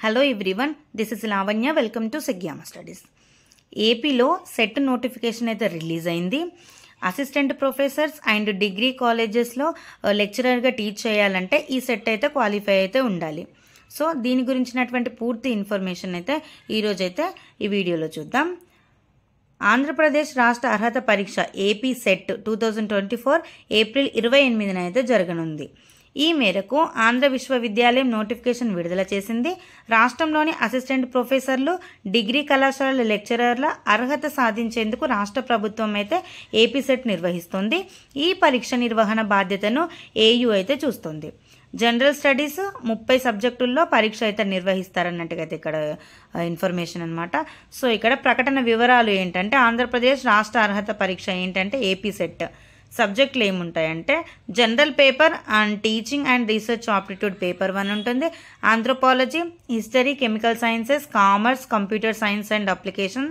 Hello everyone, this is Lavanya. Welcome to Segyama studies. ఏపీలో SET notification అయితే release అయింది. Assistant professors and degree కాలేజెస్లో లెక్చరర్గా టీచ్ చేయాలంటే ఈ సెట్ అయితే క్వాలిఫై అయితే ఉండాలి. సో దీని గురించినటువంటి పూర్తి ఇన్ఫర్మేషన్ అయితే ఈరోజైతే ఈ వీడియోలో చూద్దాం. ఆంధ్రప్రదేశ్ రాష్ట్ర అర్హత పరీక్ష ఏపీ సెట్ 2024 ఏప్రిల్ 28న అయితే జరగనుంది. ఈ మేరకు ఆంధ్ర విశ్వవిద్యాలయం నోటిఫికేషన్ విడుదల చేసింది. రాష్ట్రంలోని అసిస్టెంట్ ప్రొఫెసర్లు, డిగ్రీ కళాశాలల లెక్చరర్ల అర్హత సాధించేందుకు రాష్ట్ర ప్రభుత్వం అయితే ఏపీ సెట్ నిర్వహిస్తుంది. ఈ పరీక్ష నిర్వహణ బాధ్యతను ఏయూ అయితే చూస్తుంది. జనరల్ స్టడీస్ 30 సబ్జెక్టుల్లో పరీక్ష అయితే నిర్వహిస్తారన్నట్టుగా అయితే ఇక్కడ ఇన్ఫర్మేషన్ అనమాట. సో ఇక్కడ ప్రకటన వివరాలు ఏంటంటే, ఆంధ్రప్రదేశ్ రాష్ట్ర అర్హత పరీక్ష ఏంటంటే ఏపీ సెట్ సబ్జెక్టులు ఏముంటాయంటే, general paper and teaching and research aptitude paper 1 ఉంటుంది. Anthropology, history, chemical sciences, commerce, computer science and application,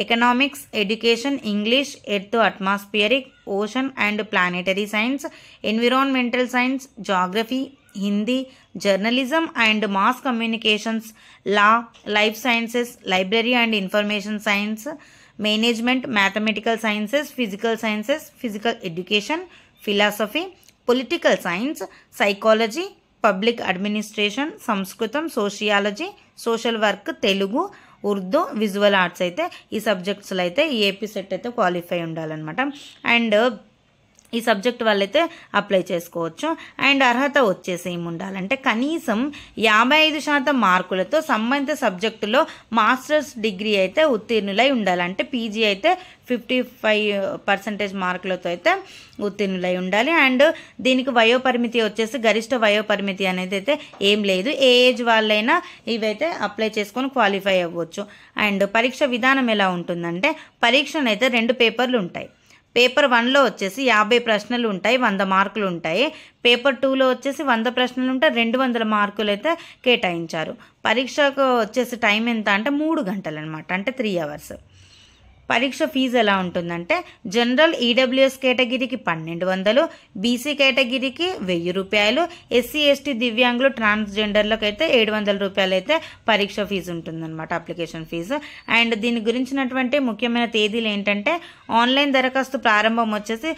economics, education, English, earth, atmospheric, ocean and planetary science, environmental science, geography, Hindi, journalism and mass communications, law, life sciences, library and information science, management, mathematical sciences, physical education, philosophy, political science, psychology, public administration, Sanskrit, sociology, social work, Telugu, Urdu, visual arts అయితే ఈ సబ్జెక్ట్స్లో అయితే ఈ AP set అయితే qualify ఉండాలన్నమాట. And ఈ subject వాళ్ళైతే apply చేసుకోవచ్చు. And అర్హత వచ్చేసి ఏముండాలంటే, కనీసం 55% మార్కులతో సంబంధిత సబ్జెక్టులో మాస్టర్స్ డిగ్రీ అయితే ఉత్తీర్ణులై ఉండాలంటే పీజీ అయితే 55% మార్కులతో అయితే ఉత్తీర్ణులై ఉండాలి. అండ్ దీనికి వయోపరిమితి వచ్చేసి గరిష్ట వయోపరిమితి అనేది అయితే ఏం లేదు. ఏ ఏజ్ వాళ్ళైనా ఇవైతే అప్లై చేసుకొని క్వాలిఫై అవ్వచ్చు. అండ్ పరీక్ష విధానం ఎలా ఉంటుందంటే, పరీక్షనైతే 2 పేపర్లు ఉంటాయి. పేపర్ 1లో వచ్చేసి 50 ప్రశ్నలు ఉంటాయి, 100 మార్కులు ఉంటాయి. పేపర్ 2లో వచ్చేసి 100 ప్రశ్నలు ఉంటాయి, 200 మార్కులు అయితే కేటాయించారు. పరీక్షకు వచ్చేసి టైం ఎంత అంటే 3 గంటలు అనమాట, అంటే 3 అవర్స్. పరీక్ష ఫీజు ఎలా ఉంటుందంటే, జనరల్ ఈడబ్ల్యూఎస్ కేటగిరీకి 1200, బీసీ కేటగిరీకి 1000 రూపాయలు, ఎస్సీ ఎస్టీ దివ్యాంగులు ట్రాన్స్జెండర్లకు అయితే 700 రూపాయలు అయితే పరీక్ష ఫీజు ఉంటుందన్నమాట, అప్లికేషన్ ఫీజు. అండ్ దీని గురించినటువంటి ముఖ్యమైన తేదీలు ఏంటంటే, ఆన్లైన్ దరఖాస్తు ప్రారంభం వచ్చేసి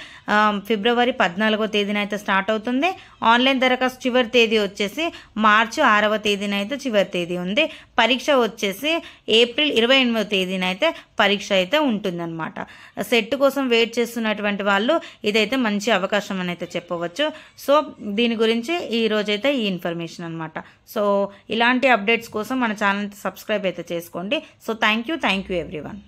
ఫిబ్రవరి 14వ తేదీన అయితే స్టార్ట్ అవుతుంది. ఆన్లైన్ దరఖాస్తు చివరి తేదీ వచ్చేసి మార్చి 6వ తేదీన అయితే చివరి తేదీ ఉంది. పరీక్ష వచ్చేసి ఏప్రిల్ 28వ తేదీన అయితే పరీక్ష అయితే ఉంటుందన్నమాట. సెట్ కోసం వెయిట్ చేస్తున్నటువంటి వాళ్ళు ఇదైతే మంచి అవకాశం అని అయితే చెప్పవచ్చు. సో దీని గురించి ఈ రోజైతే ఈ ఇన్ఫర్మేషన్ అనమాట. సో ఇలాంటి అప్డేట్స్ కోసం మన ఛానల్ సబ్స్క్రైబ్ అయితే చేసుకోండి. So thank you everyone.